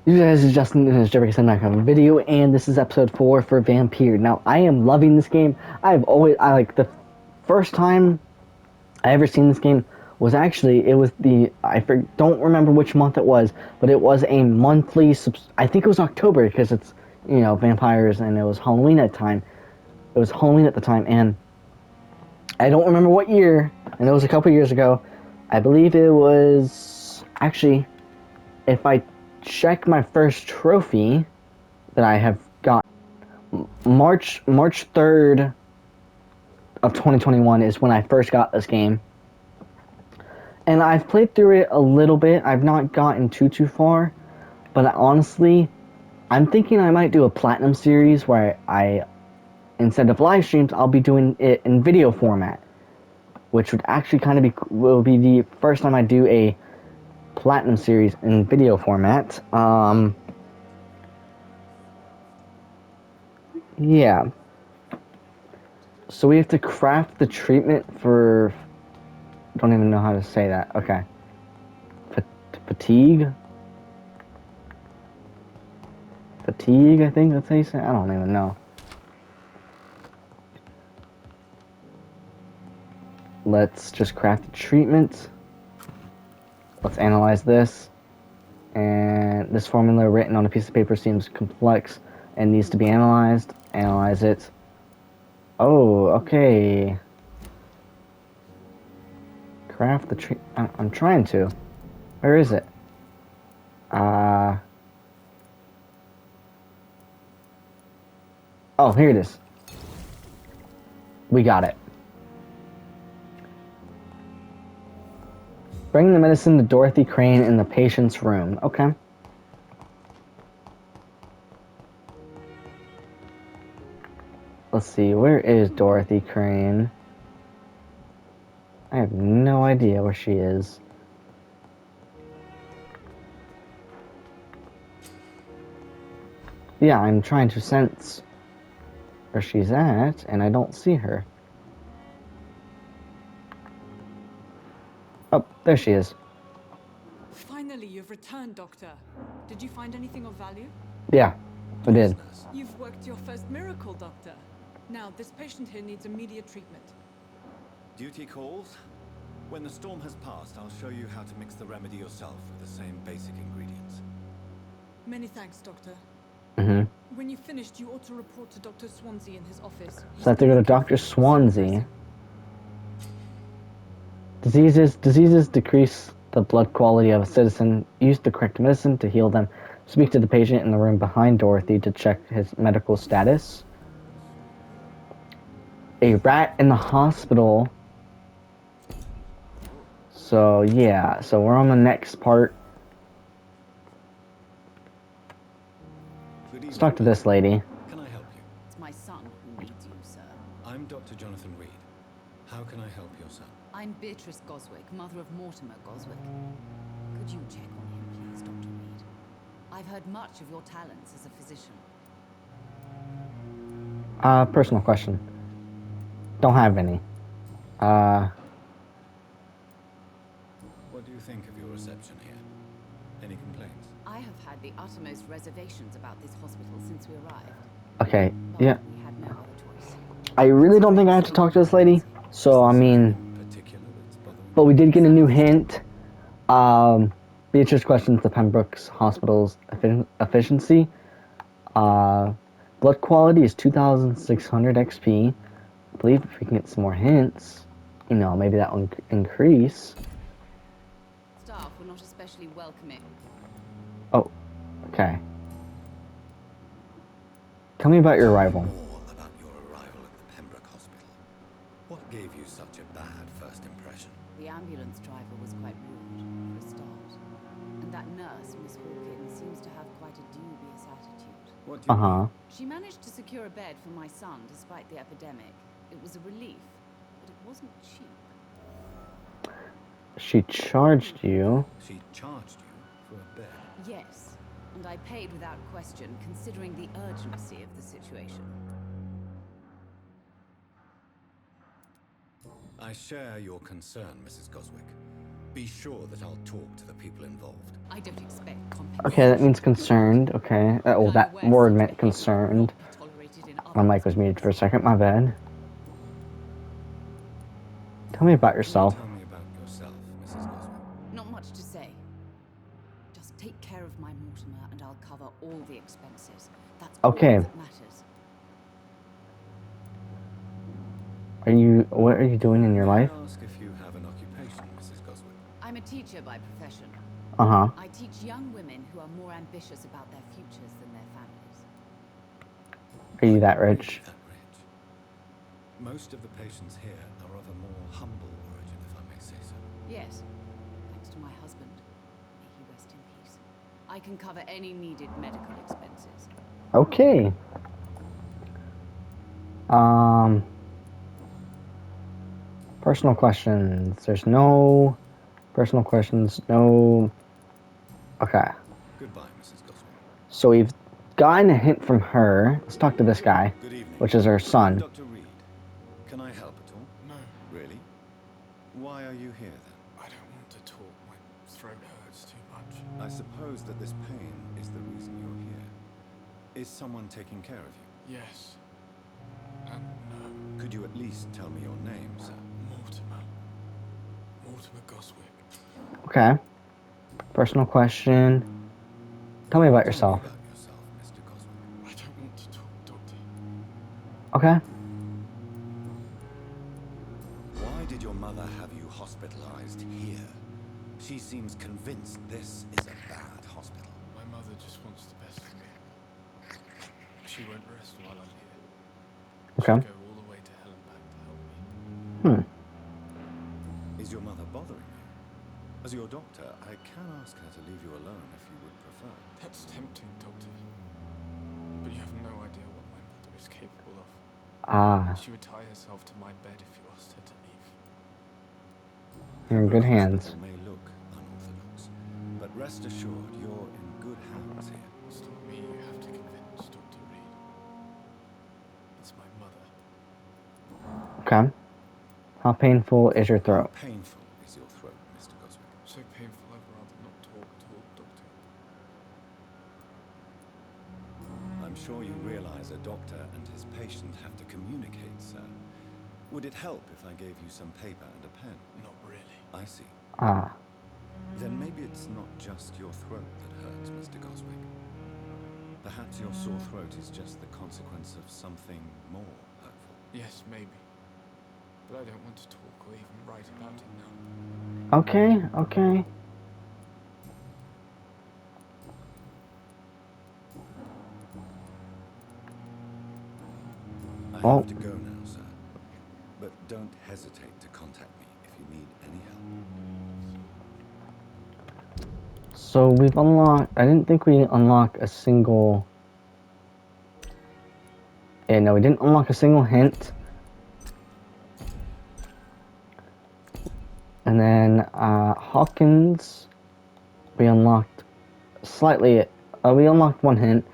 You guys, it's Justin, this is Jeffrey, back on a video, and this is episode 4 for Vampyr. Now, I am loving this game. I like, the first time I ever seen this game was actually, it was don't remember which month it was, but it was a monthly, I think it was October, because it's, vampires, and it was Halloween at the time. It was Halloween at the time, and I don't remember what year, and it was a couple years ago. I believe it was, actually, if I check my first trophy that I have got, March 3rd of 2021 is when I first got this game. And I've played through it a little bit. I've not gotten too far, but honestly, I'm thinking I might do a platinum series where instead of live streams, I'll be doing it in video format, which would actually will be the first time I do a platinum series in video format. Yeah. So we have to craft the treatment for... don't even know how to say that. Okay. Fatigue? Fatigue, I think that's how you say it. I don't even know. Let's just craft the treatment. Let's analyze this. And this formula written on a piece of paper seems complex and needs to be analyzed. Analyze it. Oh, okay. Craft the treat. I'm trying to. Where is it? Oh, here it is. We got it. Bring the medicine to Dorothy Crane in the patient's room. Okay. Let's see, where is Dorothy Crane? I have no idea where she is. Yeah, I'm trying to sense where she's at, and I don't see her. Oh, there she is. Finally, you've returned, Doctor. Did you find anything of value? Yeah, I did. You've worked your first miracle, Doctor. Now, this patient here needs immediate treatment. Duty calls. When the storm has passed, I'll show you how to mix the remedy yourself with the same basic ingredients. Many thanks, Doctor. When you've finished, you ought to report to Dr. Swansea in his office. So I have to go to Dr. Swansea. Diseases decrease the blood quality of a citizen. Use the correct medicine to heal them. Speak to the patient in the room behind Dorothy to check his medical status. A rat in the hospital. So yeah, so we're on the next part. Let's talk to this lady. Can I help you? It's my son who needs you, sir. I'm Dr. Jonathan Reed. How can I help your son? I'm Beatrice Goswick, mother of Mortimer Goswick. Could you check on him, please, Dr. Reed? I've heard much of your talents as a physician. Personal question. Don't have any. What do you think of your reception here? Any complaints? I have had the uttermost reservations about this hospital since we arrived. Okay, But yeah. we had no other choice. I really don't think I have to talk to this lady. So, I mean... But we did get a new hint. Beatrice questions the Pembroke's Hospital's efficiency. Blood quality is 2,600 XP. I believe if we can get some more hints, maybe that will increase. Staff were not especially welcoming. Oh, okay. Tell me about your arrival. More about your arrival at the Pembroke Hospital. What gave you such a bad first impression? The ambulance driver was quite rude, for a start. And that nurse, Miss Hawkins, seems to have quite a dubious attitude. What do you mean? She managed to secure a bed for my son despite the epidemic. It was a relief, but it wasn't cheap. She charged you. She charged you for a bed? Yes, and I paid without question, considering the urgency of the situation. I share your concern, Mrs. Goswick. Be sure that I'll talk to the people involved. I don't expect compensation. Okay, that means concerned. Okay. Oh, that word meant concerned. My mic was muted for a second. My bad. Tell me about yourself. Tell me about yourself, Mrs. Goswick. Not much to say. Just take care of my Mortimer and I'll cover all the expenses. That's Okay. all that matters. What are you doing in your life? May I ask if you have an occupation, Mrs. Goswick? I'm a teacher by profession. Uh-huh. I teach young women who are more ambitious about their futures than their families. Are you that Really rich? that rich? Most of the patients here are of a more humble origin, if I may say so. Yes, thanks to my husband. May he rest in peace. I can cover any needed medical expenses. Okay. Personal questions. There's no personal questions. No. Okay. Goodbye, Mrs. Goswick. So we've gotten a hint from her. Let's talk to this guy, Good evening. which is her I'm son. Dr. Reed. Can I help at all? No, Really? Why are you here then? I don't want to talk. My throat hurts too much. I suppose that this pain is the reason you're here. Is someone taking care of you? Yes. And no. Could you at least tell me your name, sir? Mortimer. Mortimer Goswick. Okay. Personal question. Tell me about Tell yourself. me about yourself, Mr. Goswick. I don't want to talk, Doctor. Okay. Why did your mother have you hospitalized here? She seems convinced this is a bad hospital. My mother just wants the best for me. She won't rest while I'm here. Okay. She'll go all the way to hell and back to help me. Is your mother bothering you? As your doctor, I can ask her to leave you alone if you would prefer. That's tempting, Doctor. But you have no idea what my mother is capable of. Ah, She would tie herself to my bed if you asked her to leave. you're in good Her hands. hospital may look unorthodox, but rest assured you're in good hands here. It's not me you have to convince, Dr. Reed. It's my mother. Okay. How painful is your How throat? painful is your throat, Mr. Goswick? So painful I'd rather not talk, Doctor. I'm sure you realize a doctor and his patient have to communicate, sir. Would it help if I gave you some paper and a pen? Not really. I see. Ah, Then maybe it's not just your throat that hurts, Mr. Goswick. Perhaps your sore throat is just the consequence of something more hurtful. Yes, maybe. But I don't want to talk or even write about it now. okay, okay. I Oh. have to go now, sir. But don't hesitate to contact me if you need any help. So we've unlocked. I didn't think we unlocked a single. Yeah, no, we didn't unlock a single hint. And then Hawkins, we unlocked slightly. We unlocked one hint.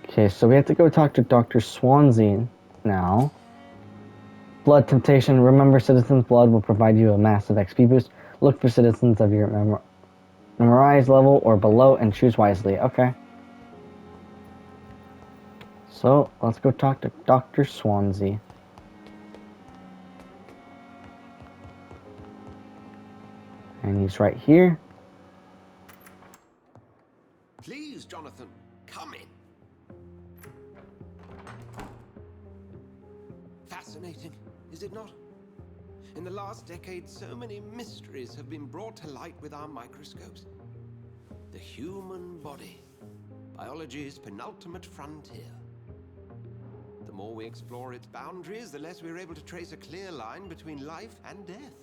Okay, so we have to go talk to Dr. Swansea now. Blood temptation. Remember, Citizen's Blood will provide you a massive XP boost. Look for citizens of your memorize level or below and choose wisely. Okay. So, let's go talk to Dr. Swansea. And he's right here. Please, Jonathan, come in. Fascinating, is it not? In the last decade, so many mysteries have been brought to light with our microscopes. The human body, biology's penultimate frontier. The more we explore its boundaries, the less we're able to trace a clear line between life and death.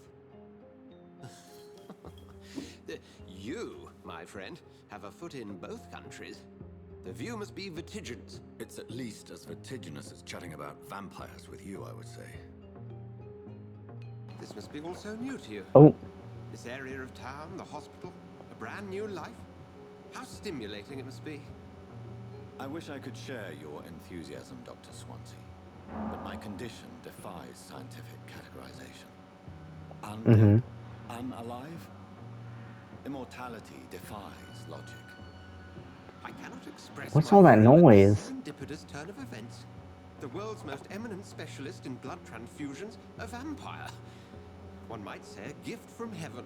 You, my friend, have a foot in both countries. The view must be vertiginous. It's at least as vertiginous as chatting about vampires with you, I would say. This must be all so new to you. Oh, This area of town, the hospital, a brand new life. How stimulating it must be. I wish I could share your enthusiasm, Dr. Swansea, but my condition defies scientific categorization. Undead? Unalive? Immortality defies logic. I cannot express What's my all that thrill at noise? this serendipitous turn of events. The world's most eminent specialist in blood transfusions, a vampire. One might say a gift from heaven.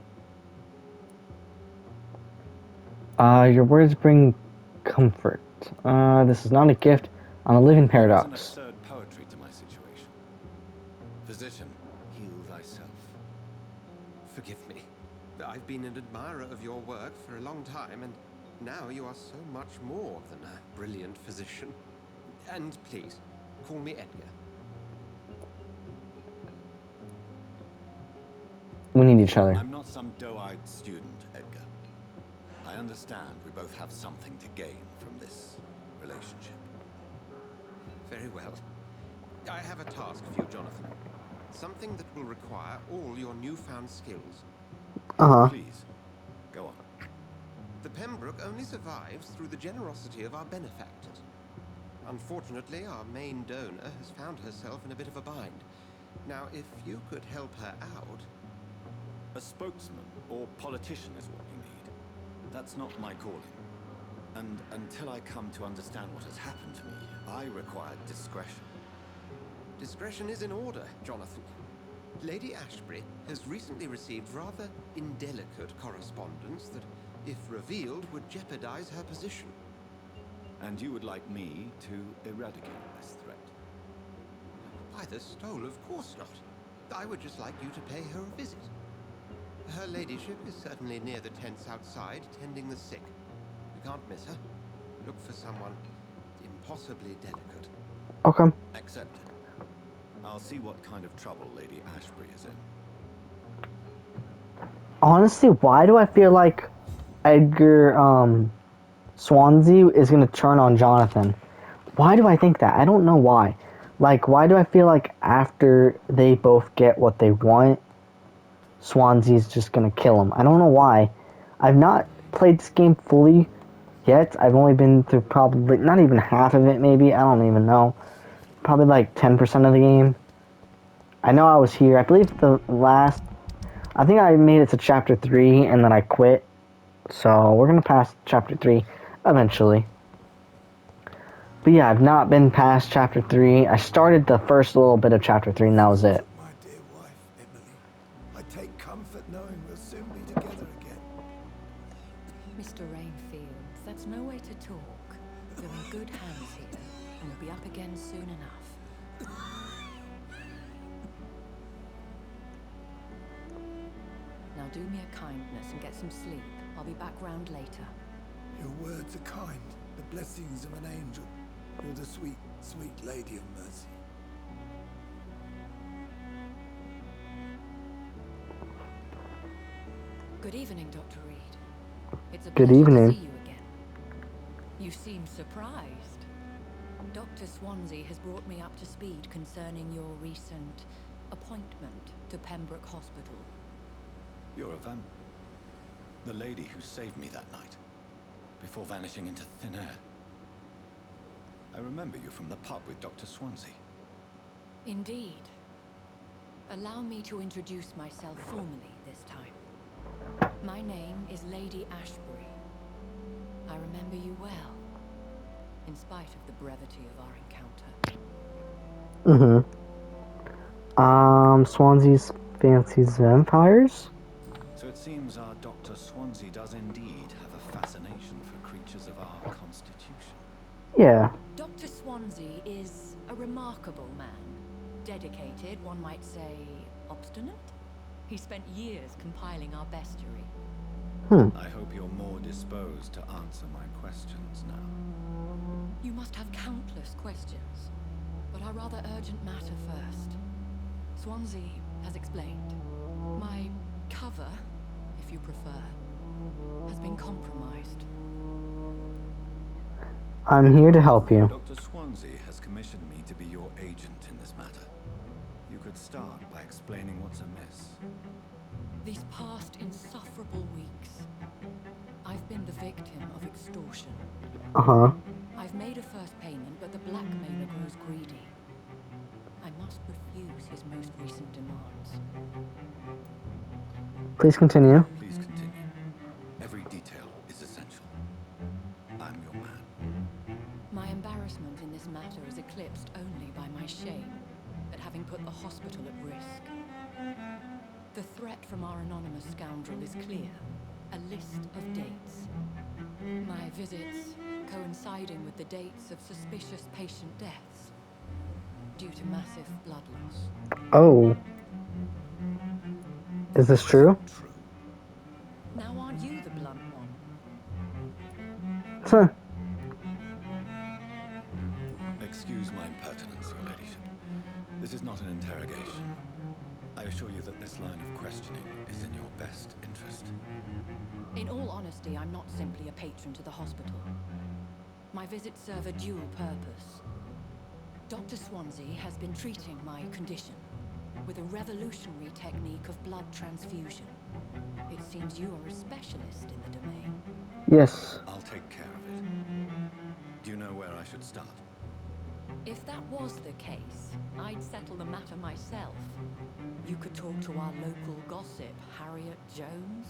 Your words bring comfort. This is not a gift. I'm a living There is an paradox. absurd poetry to my situation. Physician, heal thyself. Forgive me. I've been an admirer of your work for a long time, and now you are so much more than a brilliant physician. And please, call me Edgar. We need each other. I'm not some doe-eyed student, Edgar. I understand we both have something to gain from this relationship. Very well. I have a task for you, Jonathan. Something that will require all your newfound skills. Please, go on. The Pembroke only survives through the generosity of our benefactors. Unfortunately, our main donor has found herself in a bit of a bind. Now, if you could help her out... A spokesman or politician is what you need. That's not my calling. And until I come to understand what has happened to me, I require discretion. Discretion is in order, Jonathan. Lady Ashbury has recently received rather indelicate correspondence that, if revealed, would jeopardize her position. And you would like me to eradicate this threat? By the stole, of course not. I would just like you to pay her a visit. Her ladyship is certainly near the tents outside, tending the sick. You can't miss her. Look for someone impossibly delicate. Okay. Accepted. I'll see what kind of trouble Lady Ashbury is in. Honestly, why do I feel like Edgar Swansea is gonna turn on Jonathan? Why do I think that? I don't know why. Like, why do I feel like after they both get what they want, Swansea's just gonna kill him? I don't know why. I've not played this game fully yet. I've only been through probably not even half of it, maybe. I don't even know. Probably like 10% of the game. I know I was here. I believe I think I made it to chapter 3 and then I quit. So we're gonna pass chapter 3 eventually. But yeah, I've not been past chapter 3. I started the first little bit of chapter 3 and that was it. My dear wife, Emily, I take comfort knowing we'll soon be together again. Mr. Rainfield, that's no way to talk. You're in good hands here, and we'll be up again soon enough. Now do me a kindness and get some sleep. I'll be back round later. Your words are kind, the blessings of an angel. You're the sweet, sweet lady of mercy. Good evening, Dr. Reed. It's a Good pleasure evening. to see you again. You seem surprised. Dr. Swansea has brought me up to speed concerning your recent appointment to Pembroke Hospital. You're a vamp. The lady who saved me that night, before vanishing into thin air. I remember you from the pub with Dr. Swansea. Indeed. Allow me to introduce myself formally this time. My name is Lady Ashbury. I remember you well, in spite of the brevity of our encounter. Swansea's fancies vampires? So it seems our Dr. Swansea does indeed have a fascination for creatures of our constitution. Yeah. Dr. Swansea is a remarkable man. Dedicated, one might say, obstinate. He spent years compiling our bestiary. I hope you're more disposed to answer my questions now. You must have countless questions, but our rather urgent matter first. Swansea has explained. My cover, if you prefer, has been compromised. I'm here to help you. Dr. Swansea has commissioned me to be your agent in this matter. You could start by explaining what's amiss. These past insufferable weeks, I've been the victim of extortion. I've made a first payment, but the blackmailer grows greedy. I must refuse his most recent demands. Please continue. Please continue. is essential. I'm your man. My embarrassment in this matter is eclipsed only by my shame at having put the hospital at risk. The threat from our anonymous scoundrel is clear. A list of dates. My visits coinciding with the dates of suspicious patient deaths due to massive blood loss. Oh. Is this true? True. Now aren't you the blunt one? Huh. Excuse my impertinence, your ladyship. This is not an interrogation. I assure you that this line of questioning is in your best interest. In all honesty, I'm not simply a patron to the hospital. My visits serve a dual purpose. Dr. Swansea has been treating my condition with a revolutionary technique of blood transfusion. It seems you are a specialist in the domain. Yes. I'll take care of it. Do you know where I should start? If that was the case, I'd settle the matter myself. You could talk to our local gossip, Harriet Jones.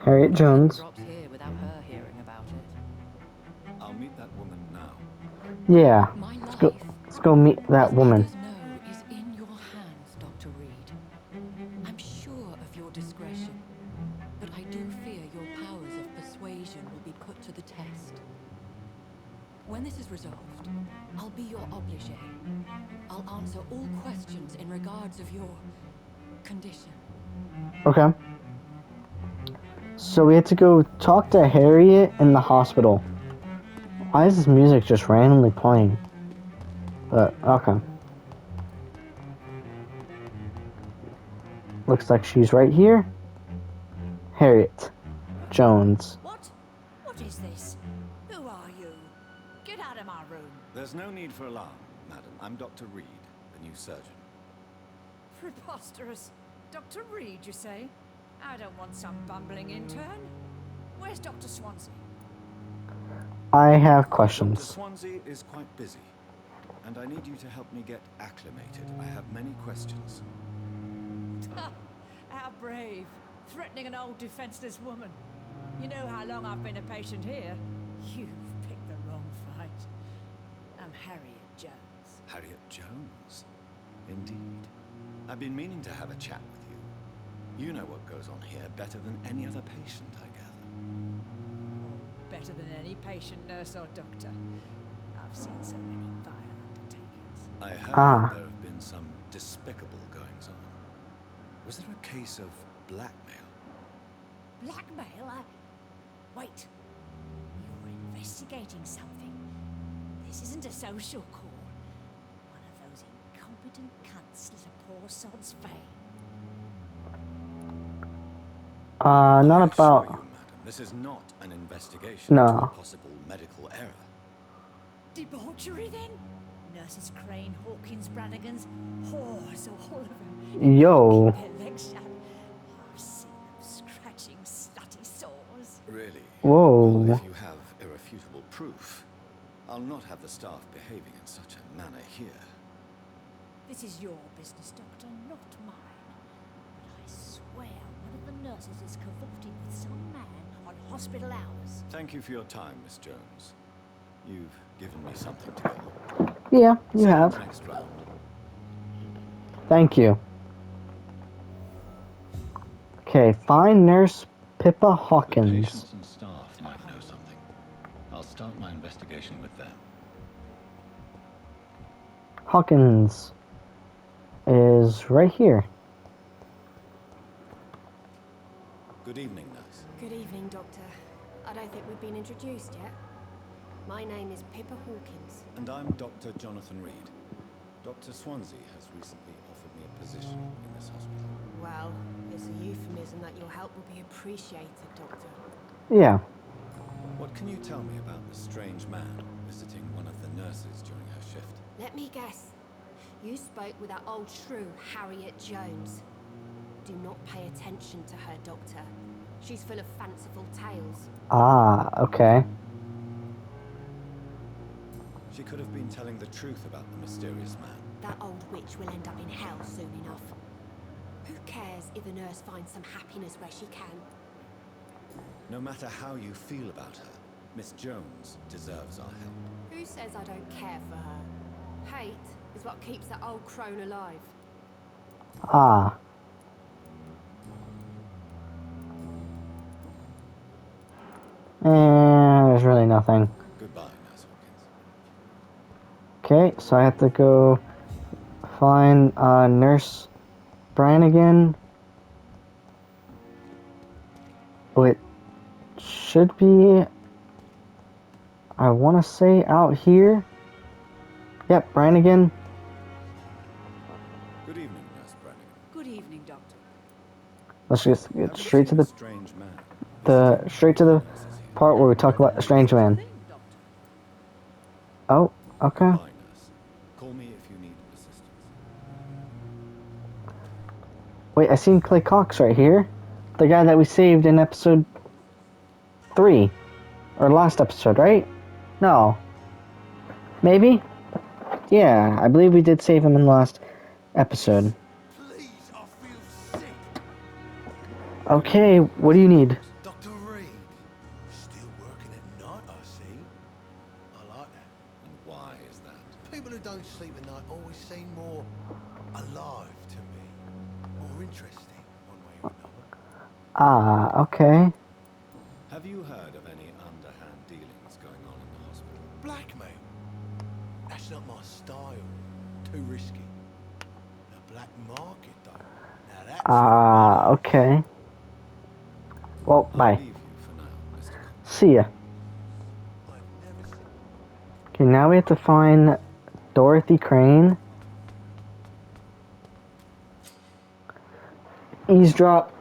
Harriet Jones. Drops here without her hearing about it. I'll meet that woman now. Yeah. My Let's go meet that as woman. others know, is in your hands, Dr. Reed. I'm sure of your discretion, but I do fear your powers of persuasion will be put to the test. When this is resolved, I'll be your obligé. I'll answer all questions in regards of your condition. Okay. So we had to go talk to Harriet in the hospital. Why is this music just randomly playing? But, okay. Looks like she's right here. Harriet Jones. What? What is this? Who are you? Get out of my room. There's no need for alarm, madam. I'm Dr. Reed, the new surgeon. Preposterous. Dr. Reed, you say? I don't want some bumbling intern. Where's Dr. Swansea? I have Dr. questions. Swansea is quite busy, and I need you to help me get acclimated. I have many questions. How brave. Threatening an old defenseless woman. You know how long I've been a patient here? You've picked the wrong fight. I'm Harriet Jones. Harriet Jones? Indeed. I've been meaning to have a chat with you. You know what goes on here better than any other patient, I gather. Better than any patient, nurse, or doctor. I've seen so many vile undertakings. I heard Ah. there have been some despicable goings-on. Was there a case of blackmail? Blackmail? Wait. You're investigating something. This isn't a social call. One of those incompetent cunts slit a poor sod's vein. Not I assure about... you, madam, this is not an investigation No. into a possible medical error. Debauchery, then? Nurses Crane, Hawkins, Brannigan's, whores, all of them. Yo. Keep their legs shut. I've seen them scratching slutty sores. Really? Whoa. Well, if you have irrefutable proof, I'll not have the staff behaving in such a manner here. This is your business, Doctor, not mine. But I swear one of the nurses is cavorting with some man on hospital hours. Thank you for your time, Miss Jones. You've given me something to go on. Yeah, you See have. Next round. Thank you. Okay, find Nurse Pippa Hawkins. Patients and staff might know something. I'll start my investigation with them. Hawkins is right here. Good evening, nurse. Good evening, Doctor. I don't think we've been introduced yet. My name is Pippa Hawkins. And I'm Dr. Jonathan Reed. Dr. Swansea has recently offered me a position in this hospital. Well, it's a euphemism that your help will be appreciated, Doctor. Yeah. What can you tell me about the strange man visiting one of the nurses during her shift? Let me guess. You spoke with that old shrew, Harriet Jones. Do not pay attention to her, Doctor. She's full of fanciful tales. Ah, okay. She could have been telling the truth about the mysterious man. That old witch will end up in hell soon enough. Who cares if the nurse finds some happiness where she can? No matter how you feel about her, Miss Jones deserves our help. Who says I don't care for her? Hate is what keeps that old crone alive. Ah. And there's really nothing. Goodbye, Nurse Hawkins. Okay, so I have to go find Nurse Brannigan. Oh, it should be, I want to say, out here. Yep, Brannigan. Good evening, Nurse Brannigan. Good evening, Doctor. Let's just get straight to the Strange man. part where we talk about the strange man. Thing, Doctor. Oh, okay. Goodbye, nurse. Call me if you need assistance. Wait, I seen Clay Cox right here. The guy that we saved in episode 3. Or last episode, right? No. Maybe? Yeah, I believe we did save him in the last episode. Please, I feel sick. Okay, what do you need? Dr. Reed. Still working at night, I see. I like that. And why is that? People who don't sleep at night always seem more alive to me. More interesting, one way or another. Ah, okay. Have you heard of any underhand dealings going on in the hospital? Blackmail. That's not my style. Too risky. The black market, though. Now that's... Ah, okay. Well, I'll bye. leave you for now, Mr. Cox. See ya. I've never seen... Okay, now we have to find Dorothy Crane. Eavesdrop.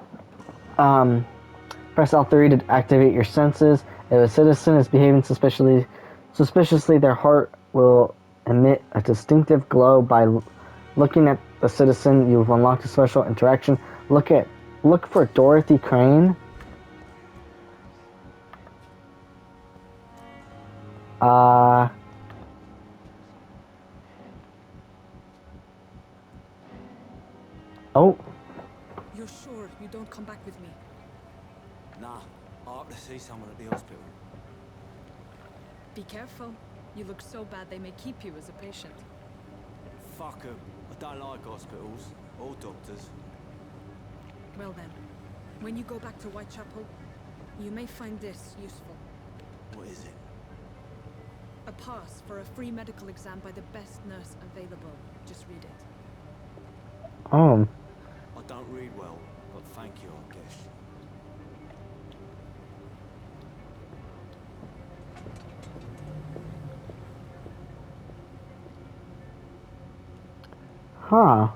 Press L3 to activate your senses. If a citizen is behaving suspiciously, their heart will emit a distinctive glow. By looking at the citizen, you've unlocked a special interaction. Look for Dorothy Crane. Oh, You're sure you don't come back with me? Nah, I have to see someone at the hospital. Be careful. You look so bad they may keep you as a patient. Fuck 'em. I don't like hospitals or doctors. Well then, when you go back to Whitechapel, you may find this useful. What is it? A pass for a free medical exam by the best nurse available. Just read it. oh. I don't read well, but thank you, I guess. Huh.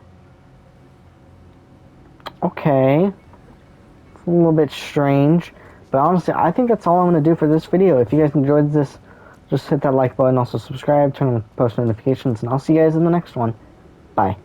Okay. It's a little bit strange. But honestly, I think that's all I'm going to do for this video. If you guys enjoyed this, just hit that like button. Also subscribe, turn on post notifications, and I'll see you guys in the next one. Bye.